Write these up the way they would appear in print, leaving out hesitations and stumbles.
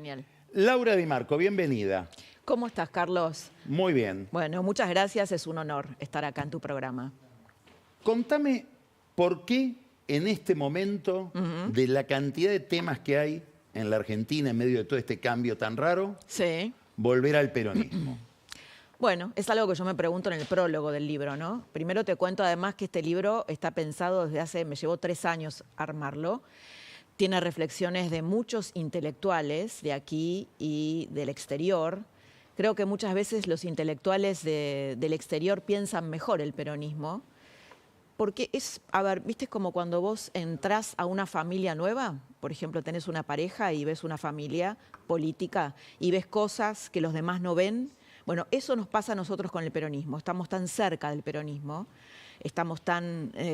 Daniel. Laura Di Marco, bienvenida. ¿Cómo estás, Carlos? Muy bien. Bueno, muchas gracias. Es un honor estar acá en tu programa. Contame por qué en este momento, de la cantidad de temas que hay en la Argentina en medio de todo este cambio tan raro, Sí. volver al peronismo. Bueno, es algo que yo me pregunto en el prólogo del libro, ¿no? Primero te cuento además que este libro está pensado desde hace, me llevó 3 años armarlo. Tiene reflexiones de muchos intelectuales de aquí y del exterior. Creo que muchas veces los intelectuales del exterior piensan mejor el peronismo. Porque es, a ver, ¿viste como cuando vos entrás a una familia nueva? Por ejemplo, tenés una pareja y ves una familia política y ves cosas que los demás no ven. Bueno, eso nos pasa a nosotros con el peronismo. Estamos tan cerca del peronismo,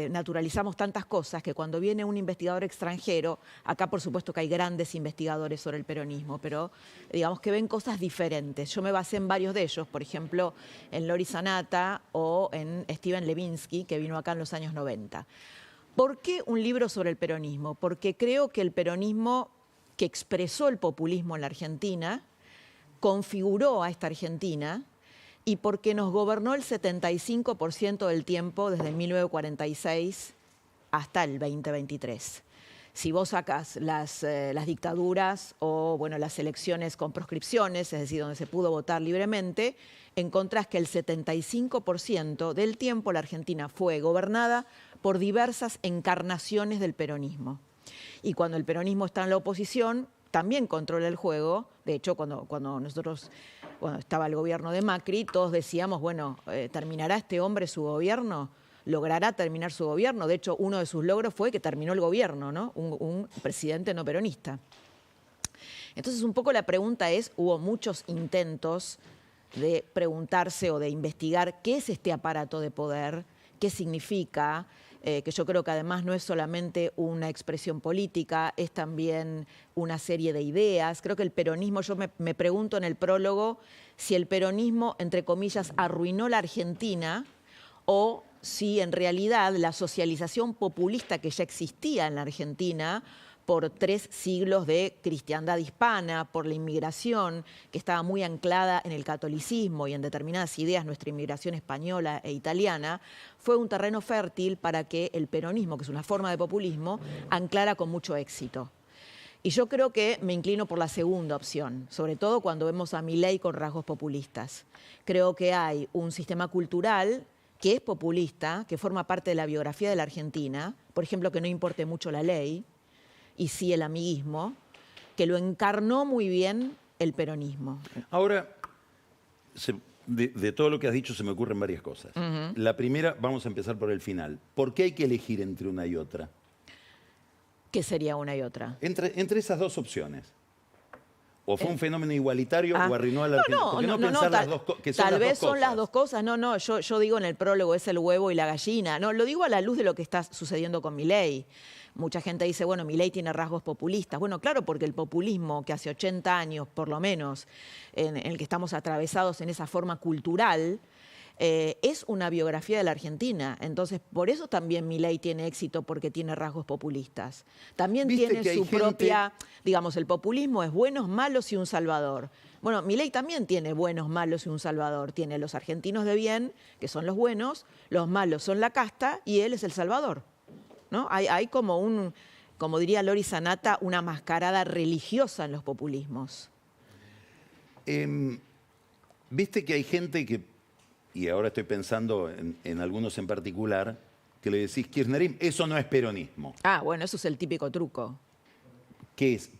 naturalizamos tantas cosas que cuando viene un investigador extranjero, acá por supuesto que hay grandes investigadores sobre el peronismo, pero digamos que ven cosas diferentes. Yo me basé en varios de ellos, por ejemplo, en Lori Sanata o en Steven Levinsky, que vino acá en los años 90. ¿Por qué un libro sobre el peronismo? Porque creo que el peronismo que expresó el populismo en la Argentina configuró a esta Argentina y porque nos gobernó el 75% del tiempo desde 1946 hasta el 2023. Si vos sacas las dictaduras o bueno, las elecciones con proscripciones, es decir, donde se pudo votar libremente, encontrás que el 75% del tiempo la Argentina fue gobernada por diversas encarnaciones del peronismo. Y cuando el peronismo está en la oposición, también controla el juego. De hecho, cuando estaba el gobierno de Macri, todos decíamos, bueno, ¿terminará este hombre su gobierno? ¿Logrará terminar su gobierno? De hecho, uno de sus logros fue que terminó el gobierno, ¿no? Un presidente no peronista. Entonces, un poco la pregunta es, hubo muchos intentos de preguntarse o de investigar qué es este aparato de poder, qué significa, que yo creo que además no es solamente una expresión política, es también una serie de ideas. Creo que el peronismo, yo me pregunto en el prólogo si el peronismo, entre comillas, arruinó la Argentina o si en realidad la socialización populista que ya existía en la Argentina por 3 siglos de cristiandad hispana, por la inmigración que estaba muy anclada en el catolicismo y en determinadas ideas, nuestra inmigración española e italiana, fue un terreno fértil para que el peronismo, que es una forma de populismo, anclara con mucho éxito. Y yo creo que me inclino por la segunda opción, sobre todo cuando vemos a Milei con rasgos populistas. Creo que hay un sistema cultural que es populista, que forma parte de la biografía de la Argentina, por ejemplo, que no importe mucho la ley, y sí el amiguismo, que lo encarnó muy bien el peronismo. Ahora, de todo lo que has dicho se me ocurren varias cosas. La primera, vamos a empezar por el final. ¿Por qué hay que elegir entre una y otra? ¿Qué sería una y otra? Entre esas dos opciones. ¿O fue un fenómeno igualitario o arruinó a la Argentina? ¿Por qué no pensar las dos cosas? Tal vez son las dos cosas. No, yo digo en el prólogo es el huevo y la gallina. No, lo digo a la luz de lo que está sucediendo con Milei. Mucha gente dice, bueno, Milei tiene rasgos populistas. Bueno, claro, porque el populismo que hace 80 años, por lo menos, en el que estamos atravesados en esa forma cultural, es una biografía de la Argentina. Entonces, por eso también Milei tiene éxito, porque tiene rasgos populistas. También tiene su propia, digamos, el populismo es buenos, malos y un salvador. Bueno, Milei también tiene buenos, malos y un salvador. Tiene los argentinos de bien, que son los buenos, los malos son la casta y él es el salvador, ¿no? Hay como como diría Lori Sanata, una mascarada religiosa en los populismos. Viste que hay gente que, y ahora estoy pensando en algunos en particular, que le decís kirchnerismo, eso no es peronismo. Ah, bueno, eso es el típico truco.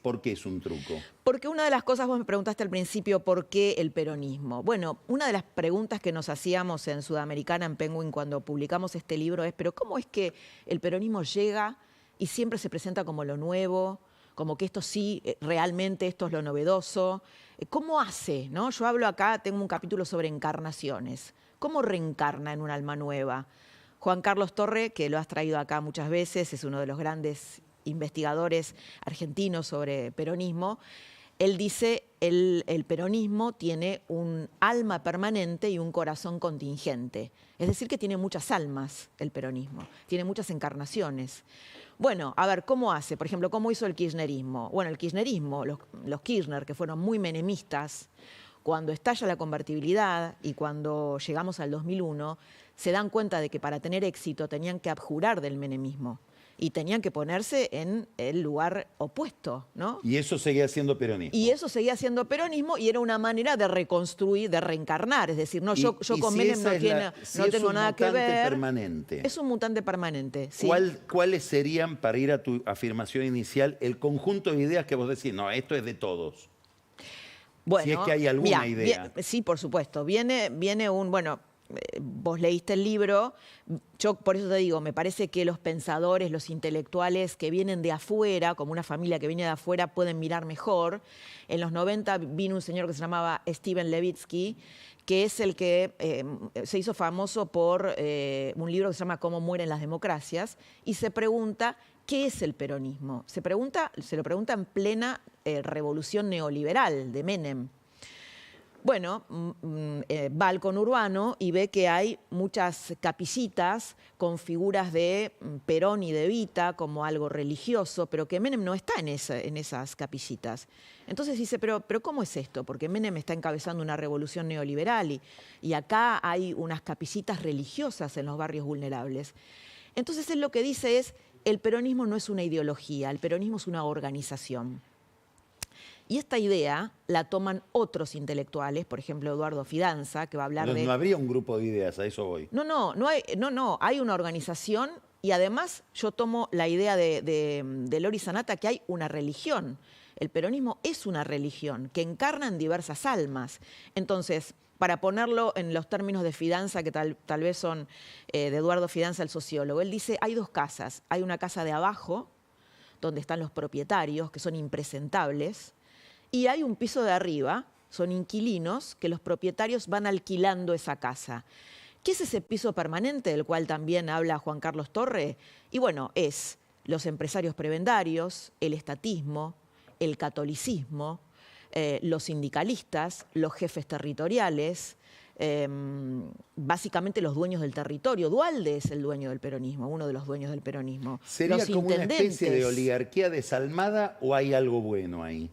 ¿Por qué es un truco? Porque una de las cosas, vos me preguntaste al principio, ¿por qué el peronismo? Bueno, una de las preguntas que nos hacíamos en Sudamericana, en Penguin, cuando publicamos este libro es, ¿pero cómo es que el peronismo llega y siempre se presenta como lo nuevo, como que esto sí, realmente esto es lo novedoso? ¿Cómo hace? ¿No? Yo hablo acá, tengo un capítulo sobre encarnaciones. ¿Cómo reencarna en un alma nueva? Juan Carlos Torre, que lo has traído acá muchas veces, es uno de los grandes investigadores argentinos sobre peronismo, Él dice, el peronismo tiene un alma permanente y un corazón contingente. Es decir, que tiene muchas almas el peronismo, tiene muchas encarnaciones. Bueno, a ver, ¿cómo hace? Por ejemplo, ¿cómo hizo el kirchnerismo? Bueno, el kirchnerismo, los Kirchner, que fueron muy menemistas, cuando estalla la convertibilidad y cuando llegamos al 2001, se dan cuenta de que para tener éxito tenían que abjurar del menemismo y tenían que ponerse en el lugar opuesto, ¿no? Y eso seguía siendo peronismo. Y eso seguía siendo peronismo y era una manera de reconstruir, de reencarnar. Es decir, no, yo y con si Menem no tengo nada que ver. Es un mutante permanente. Es un mutante permanente, sí. ¿Cuáles serían, para ir a tu afirmación inicial, el conjunto de ideas que vos decís, no, esto es de todos? Bueno, si es que hay alguna idea. Sí, por supuesto. Viene bueno, vos leíste el libro, yo por eso te digo, me parece que los pensadores, los intelectuales que vienen de afuera, como una familia que viene de afuera, pueden mirar mejor. En los 90 vino un señor que se llamaba Steven Levitsky, que es el que se hizo famoso por un libro que se llama Cómo mueren las democracias, y se pregunta, ¿qué es el peronismo? Se lo pregunta en plena revolución neoliberal de Menem. Bueno, va al conurbano y ve que hay muchas capillitas con figuras de Perón y de Evita como algo religioso, pero que Menem no está en esas capillitas. Entonces dice, pero ¿cómo es esto? Porque Menem está encabezando una revolución neoliberal y acá hay unas capillitas religiosas en los barrios vulnerables. Entonces él lo que dice es, el peronismo no es una ideología, el peronismo es una organización. Y esta idea la toman otros intelectuales, por ejemplo, Eduardo Fidanza, que va a hablar de... No habría un grupo de ideas, a eso voy. No, hay una organización y además yo tomo la idea de Lori Sanata que hay una religión. El peronismo es una religión que encarna en diversas almas. Entonces, para ponerlo en los términos de Fidanza, que tal vez son de Eduardo Fidanza, el sociólogo, él dice, hay dos casas. Hay una casa de abajo, donde están los propietarios, que son impresentables, y hay un piso de arriba, son inquilinos, que los propietarios van alquilando esa casa. ¿Qué es ese piso permanente del cual también habla Juan Carlos Torre? Y bueno, es los empresarios prebendarios, el estatismo, el catolicismo, los sindicalistas, los jefes territoriales, básicamente los dueños del territorio. Duhalde es el dueño del peronismo, uno de los dueños del peronismo. ¿Sería los como una especie de oligarquía desalmada o hay algo bueno ahí?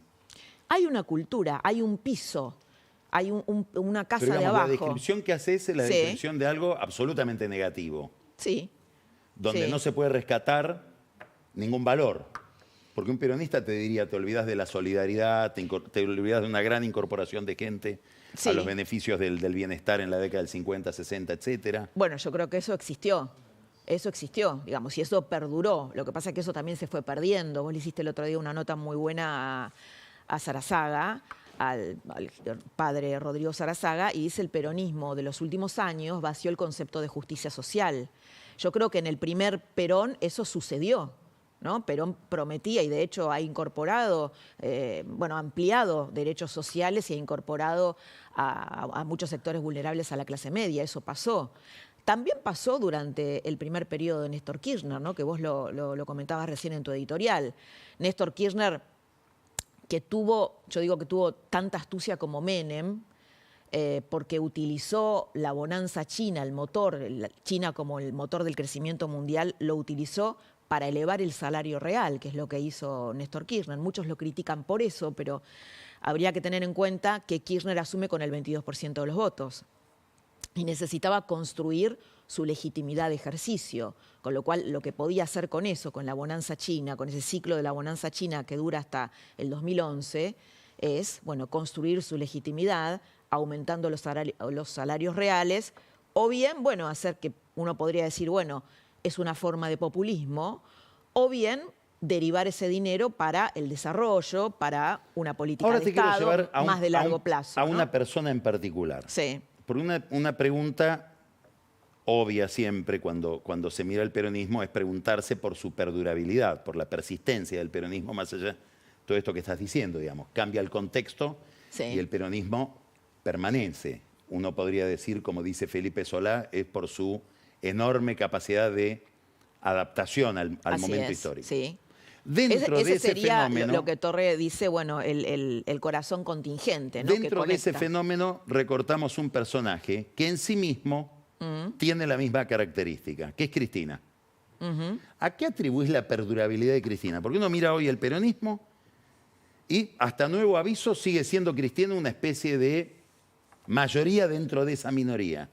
Hay una cultura, hay un piso, hay una casa Pero, digamos, de abajo. La descripción que haces es la descripción de algo absolutamente negativo. Sí. Donde no se puede rescatar ningún valor. Porque un peronista te diría, te olvidas de la solidaridad, te olvidas de una gran incorporación de gente a los beneficios del bienestar en la década del 50, 60, etcétera. Bueno, yo creo que eso existió. Eso existió, digamos, y eso perduró. Lo que pasa es que eso también se fue perdiendo. Vos le hiciste el otro día una nota muy buena a Sarazaga, al padre Rodrigo Sarazaga, y dice el peronismo de los últimos años vació el concepto de justicia social. Yo creo que en el primer Perón eso sucedió, ¿no? Perón prometía y de hecho ha incorporado, ampliado derechos sociales y ha incorporado a muchos sectores vulnerables a la clase media, eso pasó. También pasó durante el primer periodo de Néstor Kirchner, ¿no? Que vos lo comentabas recién en tu editorial. Néstor Kirchner, yo digo que tuvo tanta astucia como Menem, porque utilizó la bonanza china, China como el motor del crecimiento mundial, lo utilizó para elevar el salario real, que es lo que hizo Néstor Kirchner. Muchos lo critican por eso, pero habría que tener en cuenta que Kirchner asume con el 22% de los votos y necesitaba construir su legitimidad de ejercicio, con lo cual lo que podía hacer con eso, con la bonanza china, con ese ciclo de la bonanza china que dura hasta el 2011, es construir su legitimidad aumentando los salarios reales, o bien, hacer que uno podría decir, es una forma de populismo, o bien derivar ese dinero para el desarrollo, para una política de Estado más de largo plazo. A una persona en particular. Sí. Por una pregunta obvia siempre cuando se mira el peronismo es preguntarse por su perdurabilidad, por la persistencia del peronismo, más allá de todo esto que estás diciendo, digamos. Cambia el contexto y el peronismo permanece. Uno podría decir, como dice Felipe Solá, es por su enorme capacidad de adaptación al momento histórico. Sí. Dentro de ese ese sería fenómeno, lo que Torre dice, bueno, el corazón contingente, ¿no? Que dentro de ese conecta. fenómeno recortamos un personaje que en sí mismo tiene la misma característica, que es Cristina. ¿A qué atribuís la perdurabilidad de Cristina? Porque uno mira hoy el peronismo y hasta nuevo aviso sigue siendo Cristina una especie de mayoría dentro de esa minoría.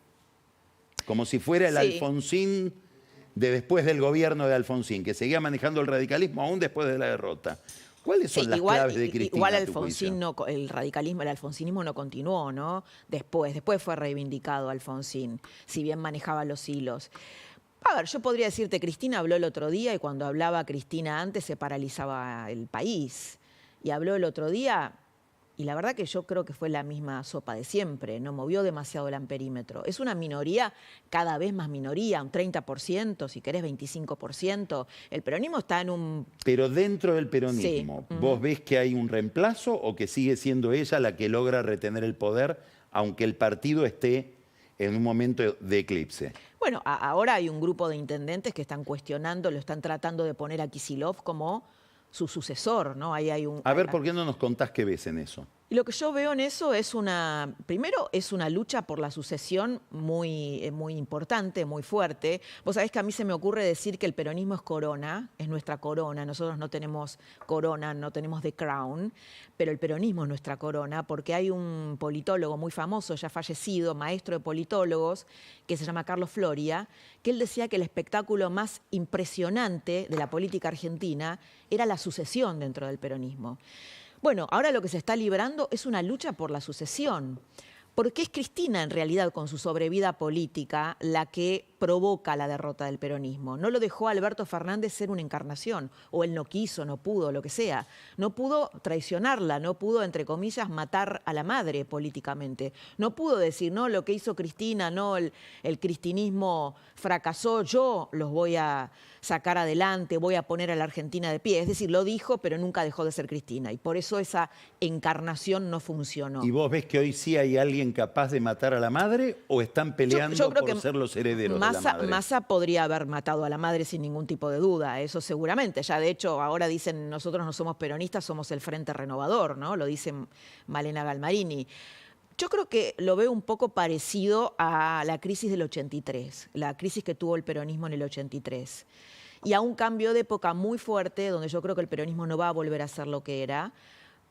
Como si fuera el Sí. Alfonsín de después del gobierno de Alfonsín, que seguía manejando el radicalismo aún después de la derrota. ¿Cuáles son Sí, las claves de Cristina? igual a tu juicio? Alfonsín no, el radicalismo, el alfonsinismo no continuó, ¿no? Después fue reivindicado Alfonsín, si bien manejaba los hilos. A ver, yo podría decirte, Cristina habló el otro día y cuando hablaba Cristina antes se paralizaba el país. Y habló el otro día y la verdad que yo creo que fue la misma sopa de siempre, no movió demasiado el amperímetro. Es una minoría, cada vez más minoría, un 30%, si querés 25%. El peronismo está en un... Pero dentro del peronismo, Sí. ¿vos ves que hay un reemplazo o que sigue siendo ella la que logra retener el poder, aunque el partido esté en un momento de eclipse? Bueno, ahora hay un grupo de intendentes que están cuestionando, lo están tratando de poner a Kicillof como su sucesor, ¿no? Ahí hay un... A ver, ¿por qué no nos contás qué ves en eso? Y lo que yo veo en eso es primero es una lucha por la sucesión muy importante, muy fuerte. Vos sabés que a mí se me ocurre decir que el peronismo es corona, es nuestra corona. Nosotros no tenemos corona, no tenemos the crown, pero el peronismo es nuestra corona porque hay un politólogo muy famoso, ya fallecido, maestro de politólogos, que se llama Carlos Floria, que él decía que el espectáculo más impresionante de la política argentina era la sucesión dentro del peronismo. Bueno, ahora lo que se está librando es una lucha por la sucesión, porque es Cristina en realidad con su sobrevida política la que provoca la derrota del peronismo. No lo dejó a Alberto Fernández ser una encarnación, o él no quiso, no pudo, lo que sea. No pudo traicionarla, no pudo, entre comillas, matar a la madre políticamente. No pudo decir, no, lo que hizo Cristina, no, el cristinismo fracasó, yo los voy a sacar adelante, voy a poner a la Argentina de pie. Es decir, lo dijo, pero nunca dejó de ser Cristina. Y por eso esa encarnación no funcionó. ¿Y vos ves que hoy sí hay alguien capaz de matar a la madre o están peleando Yo creo por que ser los herederos de la madre? Massa podría haber matado a la madre sin ningún tipo de duda, eso seguramente. Ya de hecho ahora dicen, nosotros no somos peronistas, somos el Frente Renovador, ¿no? Lo dice Malena Galmarini. Yo creo que lo veo un poco parecido a la crisis del 83, la crisis que tuvo el peronismo en el 83. Y a un cambio de época muy fuerte, donde yo creo que el peronismo no va a volver a ser lo que era,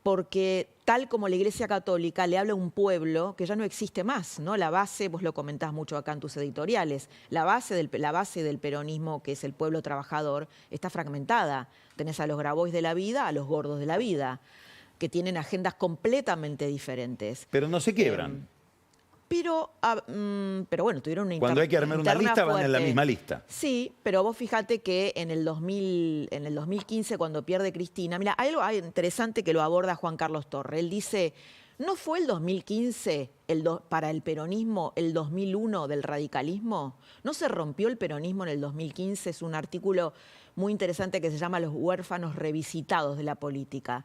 porque tal como la Iglesia Católica le habla a un pueblo que ya no existe más, ¿no? La base, vos lo comentás mucho acá en tus editoriales, la base del peronismo, que es el pueblo trabajador, está fragmentada. Tenés a los Grabois de la vida, a los gordos de la vida, que tienen agendas completamente diferentes. Pero no se quiebran. Pero bueno, tuvieron una Cuando hay que armar una lista, van en la misma lista. Sí, pero vos fíjate que en el 2015, cuando pierde Cristina, mira, hay algo interesante que lo aborda Juan Carlos Torre. Él dice, ¿no fue el 2015 para el peronismo el 2001 del radicalismo? ¿No se rompió el peronismo en el 2015? Es un artículo muy interesante que se llama Los huérfanos revisitados de la política.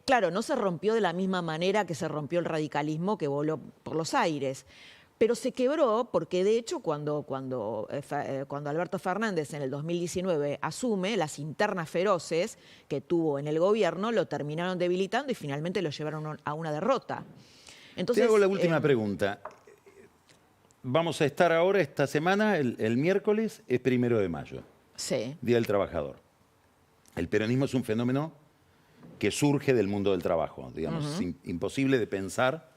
Claro, no se rompió de la misma manera que se rompió el radicalismo que voló por los aires, pero se quebró porque de hecho cuando Alberto Fernández en el 2019 asume, las internas feroces que tuvo en el gobierno lo terminaron debilitando y finalmente lo llevaron a una derrota. Entonces, te hago la última pregunta. Vamos a estar ahora, esta semana, el miércoles, es 1 de mayo, sí. Día del Trabajador. El peronismo es un fenómeno que surge del mundo del trabajo, digamos, imposible de pensar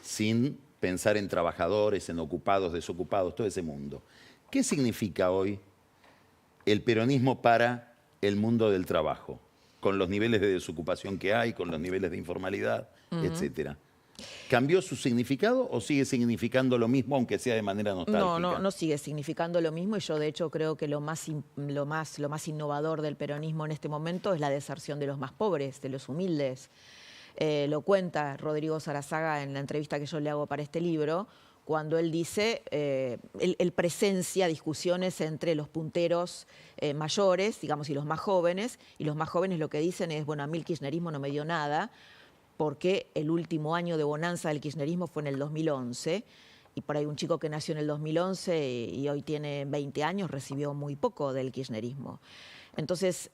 sin pensar en trabajadores, en ocupados, desocupados, todo ese mundo. ¿Qué significa hoy el peronismo para el mundo del trabajo? Con los niveles de desocupación que hay, con los niveles de informalidad, etcétera. ¿Cambió su significado o sigue significando lo mismo, aunque sea de manera nostálgica? No sigue significando lo mismo y yo de hecho creo que lo más innovador del peronismo en este momento es la deserción de los más pobres, de los humildes. Lo cuenta Rodrigo Sarazaga en la entrevista que yo le hago para este libro, cuando él dice, él presencia discusiones entre los punteros mayores, digamos, y los más jóvenes lo que dicen es, bueno, a mí el kirchnerismo no me dio nada, porque el último año de bonanza del kirchnerismo fue en el 2011, y por ahí un chico que nació en el 2011 y hoy tiene 20 años recibió muy poco del kirchnerismo. Entonces,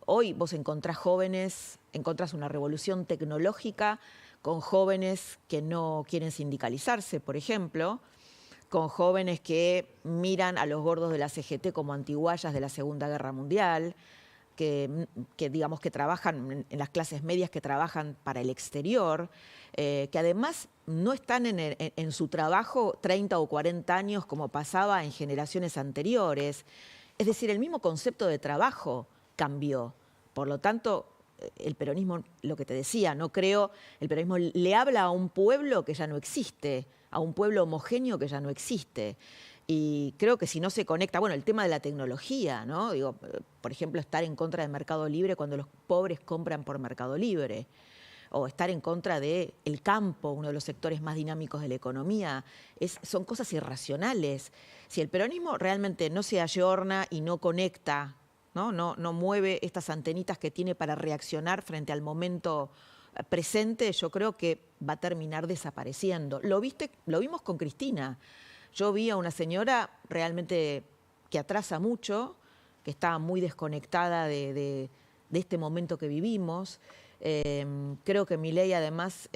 hoy vos encontrás jóvenes, encontrás una revolución tecnológica con jóvenes que no quieren sindicalizarse, por ejemplo, con jóvenes que miran a los gordos de la CGT como antiguallas de la Segunda Guerra Mundial, que digamos que trabajan en las clases medias, que trabajan para el exterior, que además no están en su trabajo 30 o 40 años como pasaba en generaciones anteriores. Es decir, el mismo concepto de trabajo cambió. Por lo tanto, el peronismo, lo que te decía, no creo, el peronismo le habla a un pueblo que ya no existe, a un pueblo homogéneo que ya no existe. Y creo que si no se conecta, bueno, el tema de la tecnología, ¿no? Digo, por ejemplo, estar en contra del Mercado Libre cuando los pobres compran por Mercado Libre, o estar en contra del campo, uno de los sectores más dinámicos de la economía, son cosas irracionales. Si el peronismo realmente no se ayorna y no conecta, no mueve estas antenitas que tiene para reaccionar frente al momento presente, yo creo que va a terminar desapareciendo. Lo vimos con Cristina. Yo vi a una señora realmente que atrasa mucho, que está muy desconectada de este momento que vivimos. Creo que Milei, además,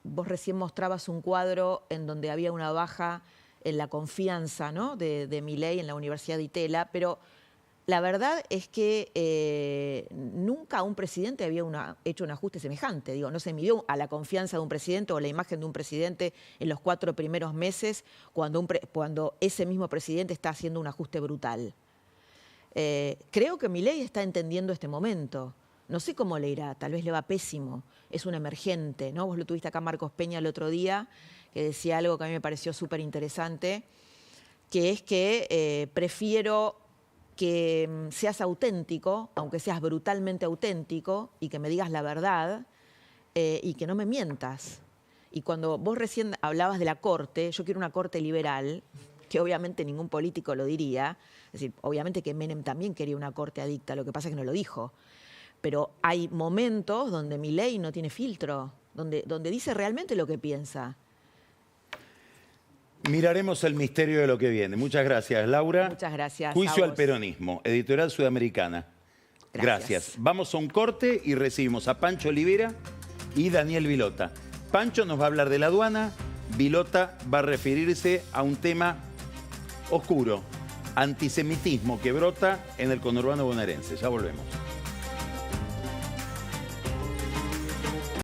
vos recién mostrabas un cuadro en donde había una baja en la confianza, ¿no?, de Milei en la Universidad de Itela, pero la verdad es que nunca un presidente había hecho un ajuste semejante. Digo, no se midió a la confianza de un presidente o la imagen de un presidente en los 4 primeros meses cuando ese mismo presidente está haciendo un ajuste brutal. Creo que Milei está entendiendo este momento. No sé cómo le irá, tal vez le va pésimo. Es un emergente, ¿no? Vos lo tuviste acá Marcos Peña el otro día, que decía algo que a mí me pareció súper interesante, que es que prefiero que seas auténtico, aunque seas brutalmente auténtico, y que me digas la verdad, y que no me mientas. Y cuando vos recién hablabas de la corte, yo quiero una corte liberal, que obviamente ningún político lo diría. Es decir, obviamente que Menem también quería una corte adicta, lo que pasa es que no lo dijo. Pero hay momentos donde Milei no tiene filtro, donde dice realmente lo que piensa. Miraremos el misterio de lo que viene. Muchas gracias, Laura. Muchas gracias. Juicio al peronismo, Editorial Sudamericana. Gracias. Vamos a un corte y recibimos a Pancho Olivera y Daniel Vilota. Pancho nos va a hablar de la aduana, Vilota va a referirse a un tema oscuro, antisemitismo que brota en el conurbano bonaerense. Ya volvemos.